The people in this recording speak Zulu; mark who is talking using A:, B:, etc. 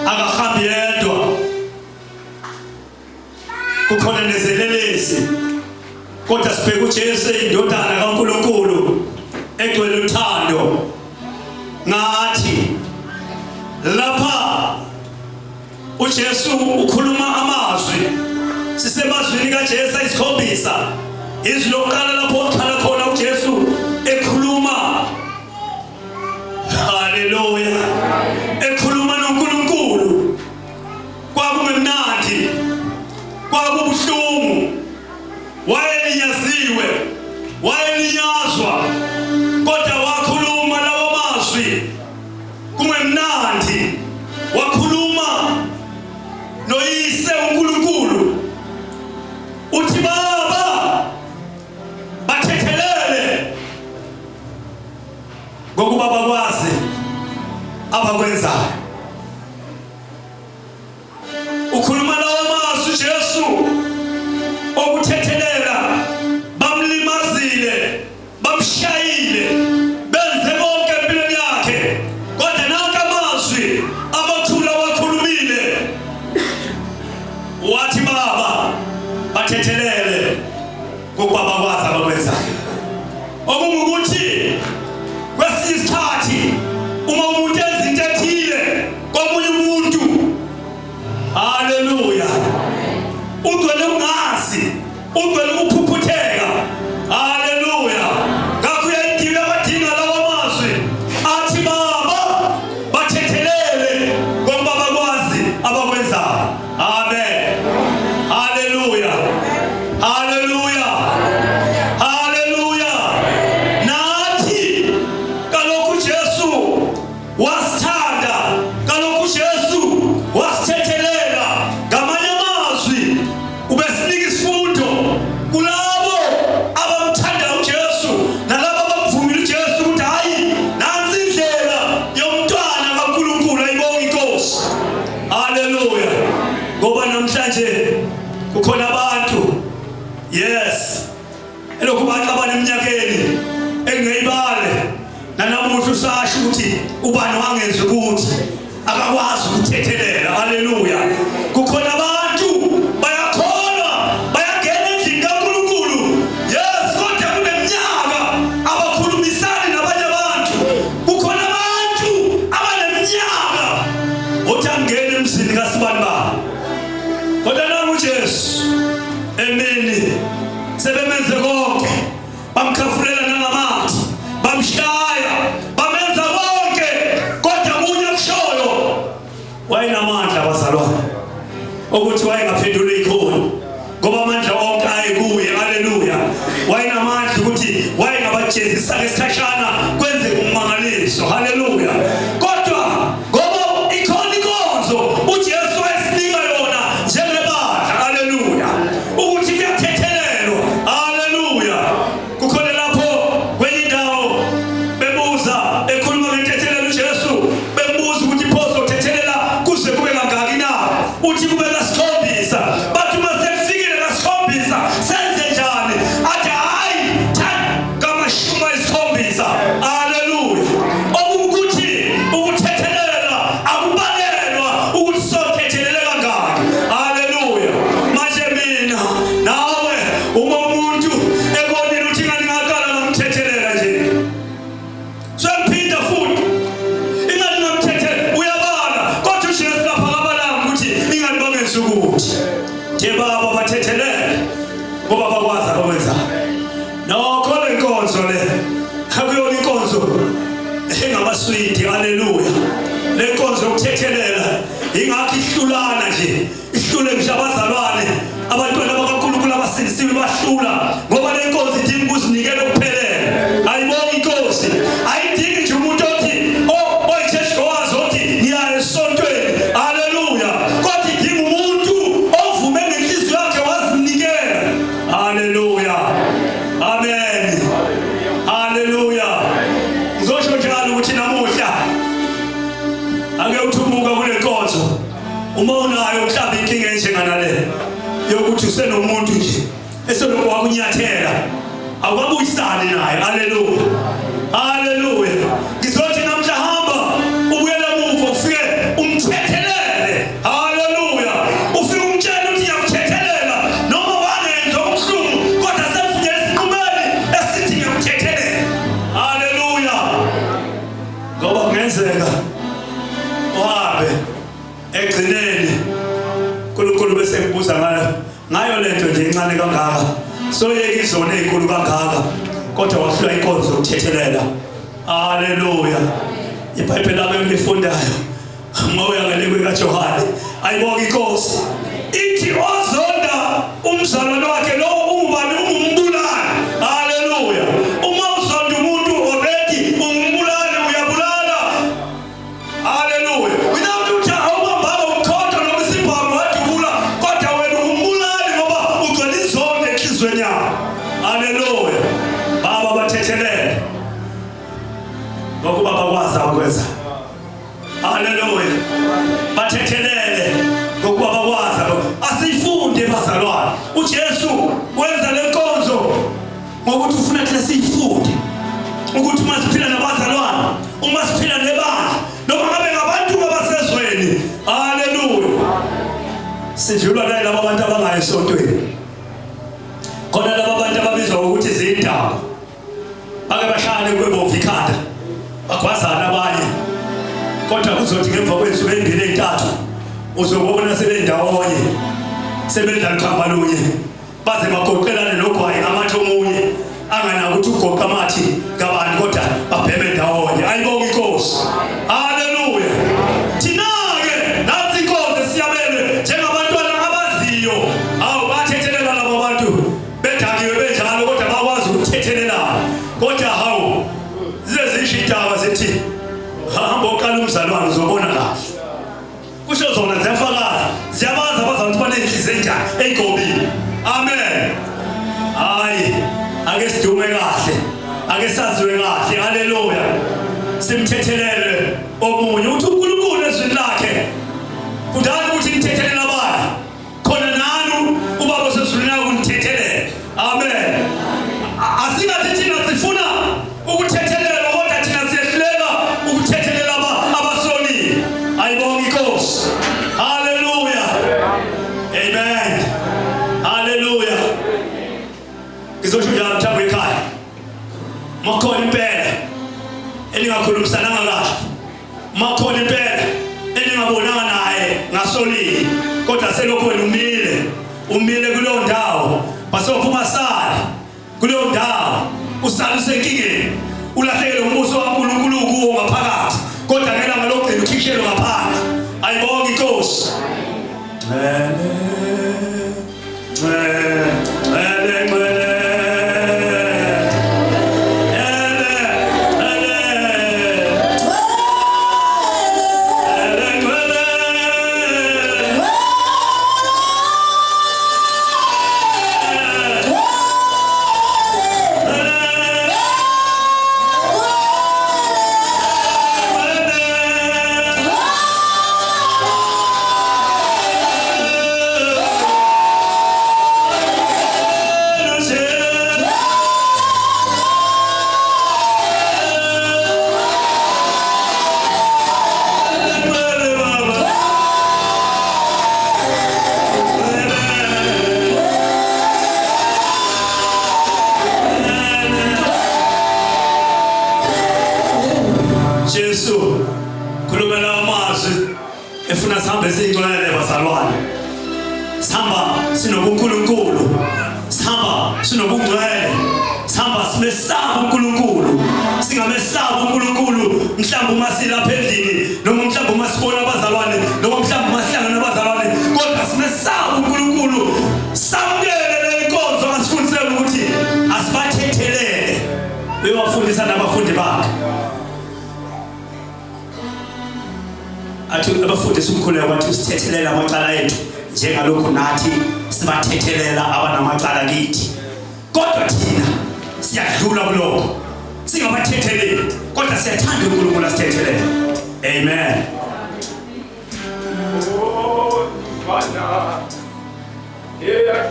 A: akahambi yedwa, kukhona nezelelesi, kodwa sibheke uJesu indodana kaNkulunkulu egcwele uthando. Ngathi lapha uJesu ukhuluma amazwi, sisemazwini kaJesu isikhombisa, izwi lokuqala lapho oqala khona uJesu ekhuluma, haleluya, ekhuluma noNkulunkulu. Kwakungemnandi, kwakubuhlungu, wayelinyaziwe, wayelinyazwa, kodwa wakhuluma lawo mazwi. Kungemnandi, wakhuluma noyise uNkulunkulu, uthi Baba bathethelele ngokuba bakwazi abakwenzayo. Ukhuluma lawo mazwi Jesu okuthethelela, bamlimazile, bamshayile, benze konke empilweni yakhe, kodwa nanka amazwi amathula wakhulumile, wathi Baba bathethelele ngokuba bakwazi abakwenzayo. Okungukuthi kwesinye isikhathi uma umuntu enza into ethile komunye umuntu, haleluya, ugcwele ungazi, ugcwele ukuphuphutheka, haleluya, ngakho uyayidinga abadinga lawo mazwi athi Baba bathethelele ngoba bakwazi abakwenzayo. Amen, haleluya, haleluya, haleluya. Nathi kaloku Jesu wasithanda, kaloku Jesu wasithethelela. Ngamanye amazwi ubesinika isifundo kulabo abamthanda uJesu nalabo abamvumile uJesu ukuthi hayi, nansi indlela yomntwana kaNkulunkulu. Ayibonge inkosi, haleluya. Ngoba namhlanje kukhona abantu, yes, elokhu baxabana eminyakeni engeyibale, nanamuhla usasho ukuthi ubani wangenza ukuthi akakwazi ukuthethelela. Haleluya. Kukhona abantu bayakholwa, bayangena endlini kaNkulunkulu, yes, kodwa kuneminyaka abakhulumisani nabanye abantu. Kukhona abantu abaneminyaka othi angene emzini kaSibanibani, kodwa nangu uJesu emini sebemenze konke, bamkhafulela nangamathi, bamshaya, bamenza konke, kodwa kunye kushoyo wayenamandla abazalwane ukuthi wayengaphendula ikhona, ngoba amandla onke ayekuye. Haleluya. Wayenamandla ukuthi wayengabajezisa ngesikhashana kwenze ummangaliso. Haleluya. Kodwa ngoba ikhona inkonzo uJesu wayesinika yona njengebandla, haleluya, ukuthi kuyathethelelwa. Haleluya. Kukhona lapho kwenye indawo bebuza, ekhuluma ngentethelelo uJesu, bebuza ukuthi phoso uthethelela kuze kube kangaki na? Uthi kube kasikhombisa. Bathi uma sekufikile kasikhombisa senze njani? Athi hayi, kamashumi ayisikhombisa. Haleluya. Okukuthi ukuthethelela akubalelwa ukuthi sothethelela kangaki. Haleluya. Manje mina nawe uma umuntu ebonile ukuthi ingani ngaqala ngomthethelela nje, semphinda futhi ingani ngomthethelela, uyabala, kodwa uJesu lapha akabalanga ukuthi ingani bangenza ukuthi. Nje Baba bathethelele ngoba bakwazi abakwenzayo. Nokho le nkonzo le akuyona inkonzo engamaswidi. Haleluya. Le nkonzo yokuthethelela ingakho ihlulana nje, ihlule ngisho abazalwane, abantwana bakaNkulunkulu abasindisiwe bahlula, ngoba le nkonzo idinga ukuzinikela okuphelele. Ayibonge inkosi, ayidingi nje umuntu othi oyijesu wazi othi ngiya esontweni. Haleluya. Kodwa idinga umuntu ovume ngenhliziyo yakhe wazinikela. Haleluya. Amen. Haleluya. Ngizosho njalo ukuthi namuhla ake uthumuka kule nkonzo uma unayo mhlawumbe inkinga enjenganale yokuthi usenomuntu nje eselokhu wakunyathela, awabuyisani naye. Haleluya, haleluya. Ngizothi namhla hamba ubuyela emuva ufike umthethelele Ekugcineni uNkulunkulu bese kubuza ngayo lento nje incane kangaka. Soyeka izona ezinkulu kangaka kodwa wahlula inkonzo ukuthethelela. Haleluya. iBhayibheli lami engilifundayo ngoya ngelizwi kaJohane ayibonga inkosi ithi ozonda umzalwane wakhe lo ubani umbulala. Haleluya. Uma uzonda umuntu already umbulala uyabulala. Haleluya. Without uthi awubamba umkhonto noma isibhamu wadubula kodwa wena umbulali ngoba ugcwele izonda enhlizweni yakho. Haleluya. Baba bathethelele ngokuba bakwazi ukwenza. Haleluya. Bathethelele ngokuba bakwazi. Asifunde bazalwane. uJesu wenza lenkonzo ngokuthi ufuna thina siyifunde ukuthi uma siphila nabazalwane, uma siphila nebandla, noma ngabe ngabantu abasezweni. Haleluya. Sidlula naye laba bantu abangayi esontweni. Khona laba bantu ababizwa ukuthi izindaba. Bake bashane kwebomvu ikhanda. Bagwazana abanye. Kodwa kuzothi ngemva kwensuku ezimbili ezintathu uzobona sebendawonye. Sebedla likhamba lunye. Baze bagoqelane nogwayi ngamathe omunye. Angana ukuthi ugoqa amathi ngabani kodwa babhebe ndawonye. Ayibonga inkosi. Haleluya. Thina-ke nazi inkosi siyabele njengabantwana abaziyo. Awu bathethelela labo bantu bedakiwe benjalo kodwa bakwazi ukuthethelelana. Kodwa hawu lezi indaba zithi hamba uqala umzalwane uzobona kahle. Kusho zona ziyafakaza. Ziyabaza abazalwane banenhliziyo enjani eyigobile. Amen. Hayi ake sidume kahle. Ake saziwe kahle. Haleluya. Simthethelele omunye uthi uNkulunkulu ezwini lakhe. Kudala ukuthi nithethelele abanye. Khona nanu ubaba osezulwini ukunithethelele. Amen. Asingathi thina sifuna ukuthethelela kodwa thina siyehluleka ukuthethelela abasoni. Ayibonga inkosi. Haleluya. Amen. Haleluya. Ngizosho njalo mthambo ekhaya. Makhona impela elingakhulumisana kahle. Makhona impela elingabonana naye ngasolini. Kodwa selokho wena umile kuleyo ndawo. Basophuma sala kuleyo ndawo. Usala usenkingeni. Ulahlekelwe umbuso kaNkulunkulu kuwo ngaphakathi. Kodwa ngelanga lokugcina ukhishelo ngaphandle. Ayibonga inkosi. Jesu khulumela amazwi efuna sihambe singcwele bazalwane. Sihamba sinobuNkulunkulu. Sihamba sinobungcwele. Sihamba simesaba uNkulunkulu. Singamesaba uNkulunkulu mhlawumbe uma silapha endlini noma mhlawumbe uma sibona abazalwane noma mhlawumbe uma sihlangana nabazalwane kodwa simesaba uNkulunkulu. Samukele lenkonzo asifundisele ukuthi asibathethelele. Uyawafundisa nabafundi bakhe. Athi abafundisi umkhuleko wathi usithethelela amacala ethu njengalokho nathi sibathethelela abanamacala kithi. Kodwa thina siyadlula kulokho. Singabathetheleli kodwa siyathanda uNkulunkulu asithethelele. Amen. Oh, Bwana. Yeah.